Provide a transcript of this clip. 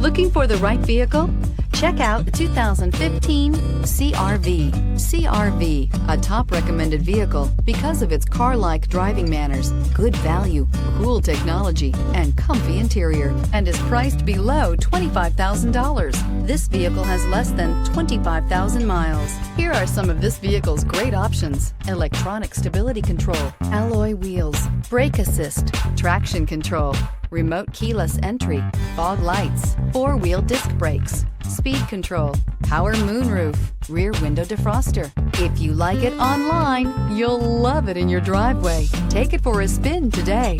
Looking for the right vehicle? Check out the 2015 CR-V. CR-V, a top recommended vehicle because of its car-like driving manners, good value, cool technology, and comfy interior, and is priced below $25,000. This vehicle has less than 25,000 miles. Here are some of this vehicle's great options: electronic stability control, alloy wheels, brake assist, traction control, remote keyless entry, fog lights, four-wheel disc brakes, speed control, power moonroof, rear window defroster. If you like it online, you'll love it in your driveway. Take it for a spin today.